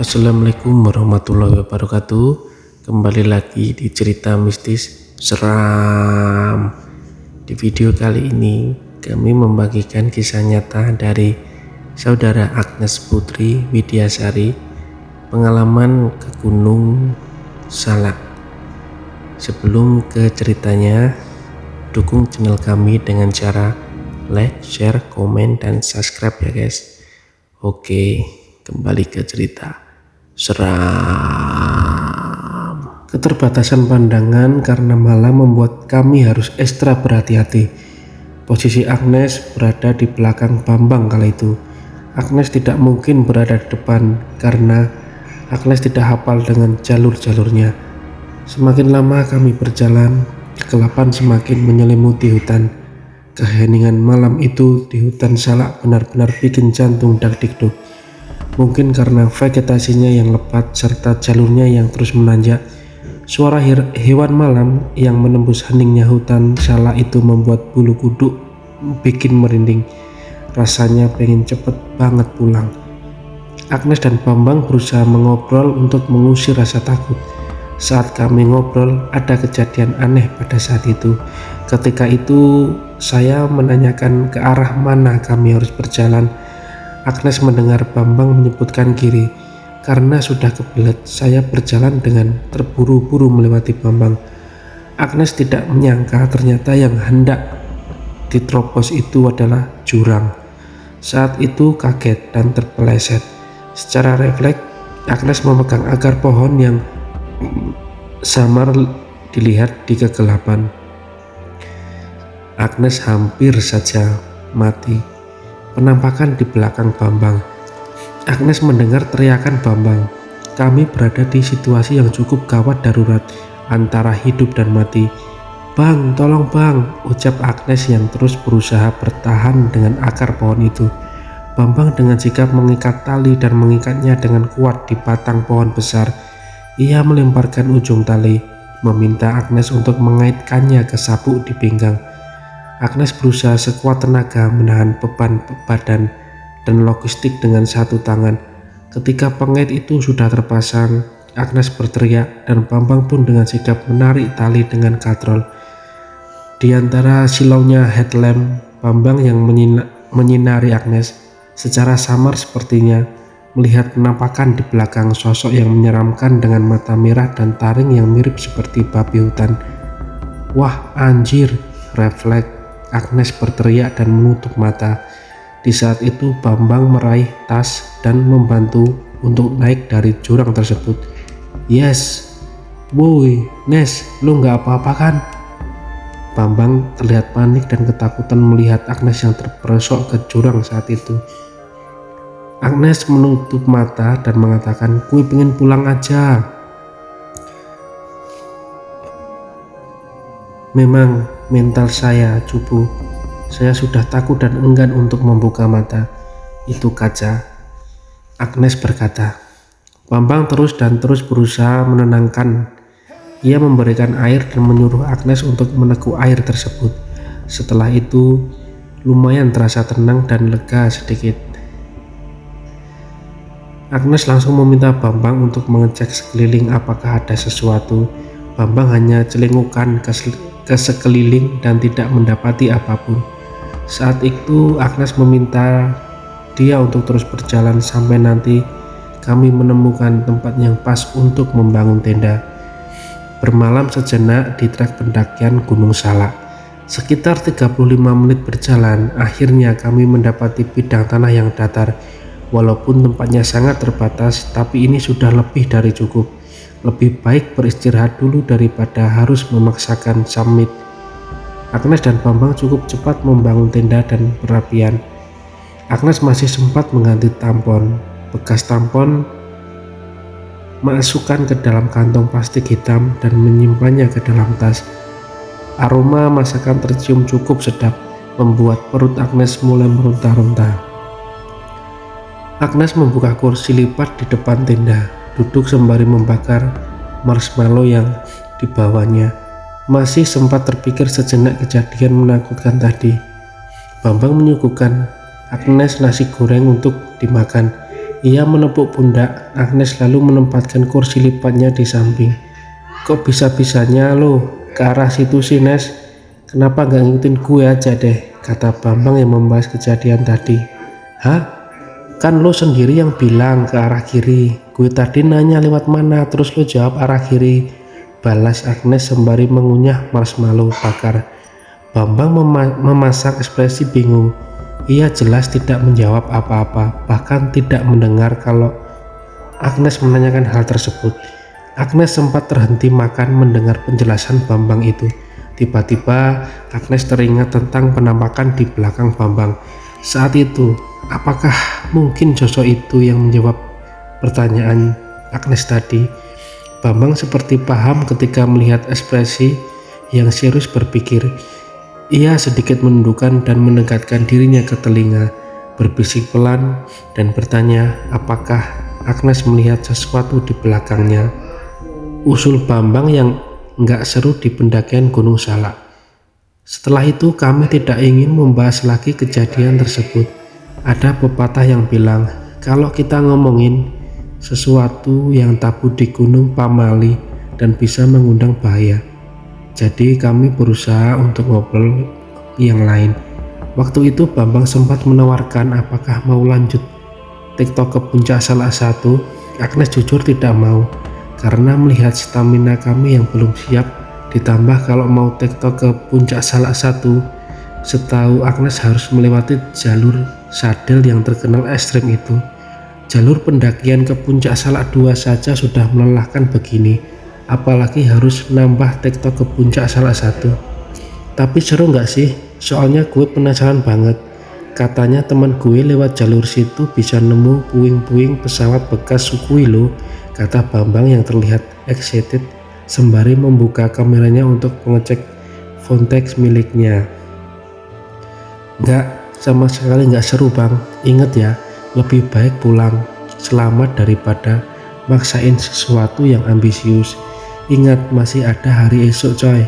Assalamualaikum warahmatullahi wabarakatuh. Kembali lagi di cerita mistis seram. Di video kali ini kami membagikan kisah nyata dari saudara Agnes Putri Widyasari, pengalaman ke Gunung Salak. Sebelum ke ceritanya, dukung channel kami dengan cara like, share, komen, dan subscribe ya guys. Oke, kembali ke cerita seram. Keterbatasan pandangan karena malam membuat kami harus ekstra berhati-hati. Posisi Agnes berada di belakang Bambang kala itu. Agnes tidak mungkin berada di depan karena Agnes tidak hafal dengan jalur-jalurnya. Semakin lama kami berjalan, kegelapan semakin menyelimuti hutan. Keheningan malam itu di hutan Salak benar-benar bikin jantung dak-dikduk. Mungkin karena vegetasinya yang lebat serta jalurnya yang terus menanjak, suara hewan malam yang menembus heningnya hutan Salak itu membuat bulu kuduk bikin merinding. Rasanya pengen cepet banget pulang. Agnes dan Bambang berusaha mengobrol untuk mengusir rasa takut. Saat kami ngobrol, ada kejadian aneh pada saat itu. Ketika itu saya menanyakan ke arah mana kami harus berjalan. Agnes mendengar Bambang menyebutkan kiri. Karena sudah kebelet, saya berjalan dengan terburu-buru melewati Bambang. Agnes tidak menyangka ternyata yang hendak diterobos itu adalah jurang. Saat itu kaget dan terpeleset. Secara refleks, Agnes memegang akar pohon yang samar dilihat di kegelapan. Agnes hampir saja mati. Penampakan di belakang Bambang. Agnes mendengar teriakan Bambang. Kami berada di situasi yang cukup gawat darurat antara hidup dan mati. "Bang, tolong bang," ucap Agnes yang terus berusaha bertahan dengan akar pohon itu. Bambang dengan sigap mengikat tali dan mengikatnya dengan kuat di batang pohon besar. Ia melemparkan ujung tali, meminta Agnes untuk mengaitkannya ke sabuk di pinggang. Agnes berusaha sekuat tenaga menahan beban badan dan logistik dengan satu tangan. Ketika pengait itu sudah terpasang, Agnes berteriak dan Bambang pun dengan sigap menarik tali dengan katrol. Di antara silaunya headlamp, Bambang yang menyinari Agnes secara samar sepertinya melihat penampakan di belakang sosok yang menyeramkan dengan mata merah dan taring yang mirip seperti babi hutan. "Wah anjir!" refleks Agnes berteriak dan menutup mata. Di saat itu Bambang meraih tas dan membantu untuk naik dari jurang tersebut. "Yes, woi, Nes, lu nggak apa-apa kan?" Bambang terlihat panik dan ketakutan melihat Agnes yang terperosok ke jurang saat itu. Agnes menutup mata dan mengatakan, "Gue pengen pulang aja." Memang mental saya cupu. Saya sudah takut dan enggan untuk membuka mata. "Itu kaca," Agnes berkata. Bambang terus berusaha menenangkan. Ia memberikan air dan menyuruh Agnes untuk meneguk air tersebut. Setelah itu lumayan terasa tenang dan lega sedikit. Agnes langsung meminta Bambang untuk mengecek sekeliling apakah ada sesuatu. Bambang hanya celingukan ke sekeliling dan tidak mendapati apapun. Saat itu Agnes meminta dia untuk terus berjalan sampai nanti kami menemukan tempat yang pas untuk membangun tenda. Bermalam sejenak di trek pendakian Gunung Salak. Sekitar 35 menit berjalan, akhirnya kami mendapati bidang tanah yang datar. Walaupun tempatnya sangat terbatas, tapi ini sudah lebih dari cukup. Lebih baik beristirahat dulu daripada harus memaksakan summit. Agnes dan Bambang cukup cepat membangun tenda dan perapian. Agnes masih sempat mengganti tampon. Bekas tampon masukkan ke dalam kantong plastik hitam dan menyimpannya ke dalam tas. Aroma masakan tercium cukup sedap, membuat perut Agnes mulai meronta-ronta. Agnes membuka kursi lipat di depan tenda, duduk sembari membakar marshmallow yang dibawanya. Masih sempat terpikir sejenak kejadian menakutkan tadi. Bambang menyuguhkan Agnes nasi goreng untuk dimakan. Ia menepuk pundak Agnes lalu menempatkan kursi lipatnya di samping. Kok bisa-bisanya lo ke arah situ sih, Nes? Kenapa gak ngikutin gue aja deh, kata Bambang yang membahas kejadian tadi. Hah? Kan lo sendiri yang bilang ke arah kiri. Gue tadi nanya lewat mana, terus lo jawab arah kiri, balas Agnes sembari mengunyah marshmallow bakar. Bambang memasang ekspresi bingung. Ia jelas tidak menjawab apa-apa, bahkan tidak mendengar kalau Agnes menanyakan hal tersebut. Agnes sempat terhenti makan mendengar penjelasan Bambang itu. Tiba-tiba Agnes teringat tentang penampakan di belakang Bambang. Saat itu, apakah mungkin sosok itu yang menjawab pertanyaan Agnes tadi? Bambang seperti paham ketika melihat ekspresi yang serius berpikir. Ia sedikit menundukkan dan mendekatkan dirinya ke telinga, berbisik pelan dan bertanya apakah Agnes melihat sesuatu di belakangnya. Usul Bambang yang nggak seru di pendakian Gunung Salak. Setelah itu kami tidak ingin membahas lagi kejadian tersebut. Ada pepatah yang bilang kalau kita ngomongin sesuatu yang tabu di Gunung Pamali dan bisa mengundang bahaya. Jadi kami berusaha untuk ngobrol yang lain. Waktu itu Bambang sempat menawarkan apakah mau lanjut TikTok ke puncak Salak 1. Agnes jujur tidak mau karena melihat stamina kami yang belum siap, ditambah kalau mau TikTok ke puncak Salak 1, setahu Agnes harus melewati jalur sadel yang terkenal ekstrim itu. Jalur pendakian ke puncak Salak 2 saja sudah melelahkan begini, apalagi harus nambah TikTok ke puncak Salak 1. Tapi seru nggak sih? Soalnya gue penasaran banget. Katanya teman gue lewat jalur situ bisa nemu puing-puing pesawat bekas Sukhoi lo, kata Bambang yang terlihat excited sembari membuka kameranya untuk mengecek Vontex miliknya. Nggak, sama sekali nggak seru bang. Ingat ya, lebih baik pulang selamat daripada maksain sesuatu yang ambisius. Ingat masih ada hari esok coy,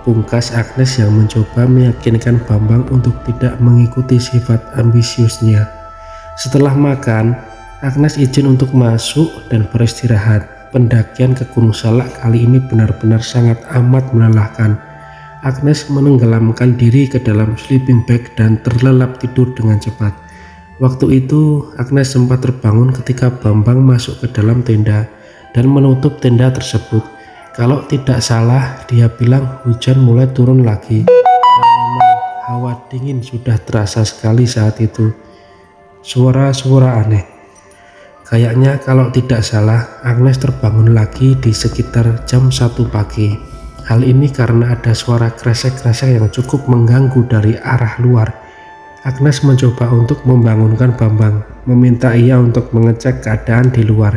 pungkas Agnes yang mencoba meyakinkan Bambang untuk tidak mengikuti sifat ambisiusnya. Setelah makan, Agnes izin untuk masuk dan beristirahat. Pendakian ke Gunung Salak kali ini benar-benar sangat amat melelahkan. Agnes menenggelamkan diri ke dalam sleeping bag dan terlelap tidur dengan cepat. Waktu itu Agnes sempat terbangun ketika Bambang masuk ke dalam tenda dan menutup tenda tersebut. Kalau tidak salah dia bilang hujan mulai turun lagi dan memang hawa dingin sudah terasa sekali saat itu. Suara-suara aneh. Kayaknya kalau tidak salah Agnes terbangun lagi di sekitar jam 1 pagi. Hal ini karena ada suara kresek-kresek yang cukup mengganggu dari arah luar. Agnes mencoba untuk membangunkan Bambang, meminta ia untuk mengecek keadaan di luar.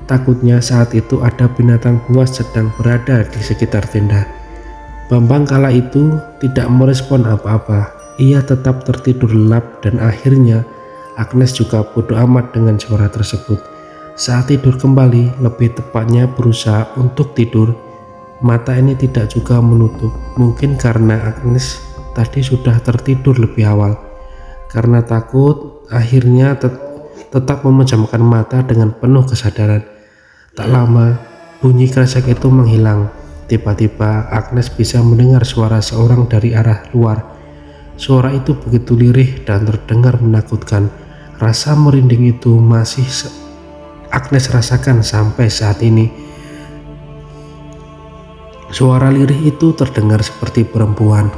Takutnya saat itu ada binatang buas sedang berada di sekitar tenda. Bambang kala itu tidak merespon apa-apa. Ia tetap tertidur lelap dan akhirnya Agnes juga bodoh amat dengan suara tersebut. Saat tidur kembali, lebih tepatnya berusaha untuk tidur, mata ini tidak juga menutup. Mungkin karena Agnes tadi sudah tertidur lebih awal. Karena takut, akhirnya tetap memejamkan mata dengan penuh kesadaran. Tak lama, bunyi kresek itu menghilang. Tiba-tiba Agnes bisa mendengar suara seorang dari arah luar. Suara itu begitu lirih dan terdengar menakutkan. Rasa merinding itu masih Agnes rasakan sampai saat ini. Suara lirih itu terdengar seperti perempuan.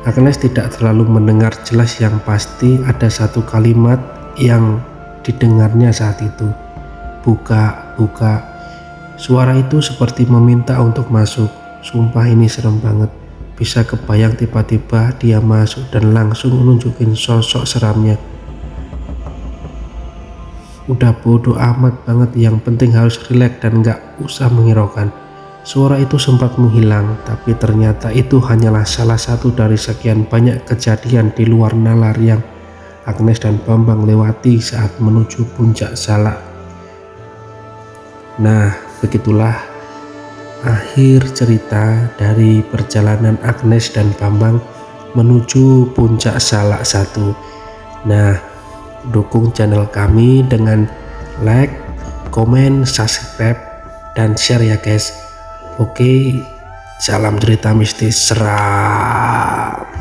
Agnes tidak terlalu mendengar jelas, yang pasti ada satu kalimat yang didengarnya saat itu. Buka, buka. Suara itu seperti meminta untuk masuk. Sumpah ini serem banget. Bisa kebayang tiba-tiba dia masuk dan langsung nunjukin sosok seramnya. Udah bodoh amat banget, yang penting harus rileks dan gak usah menghiraukan. Suara itu sempat menghilang, tapi ternyata itu hanyalah salah satu dari sekian banyak kejadian di luar nalar yang Agnes dan Bambang lewati saat menuju puncak Salak. Nah, begitulah akhir cerita dari perjalanan Agnes dan Bambang menuju puncak Salak 1. Nah, dukung channel kami dengan like, komen, subscribe, dan share ya guys. Oke, salam cerita mistis, seram.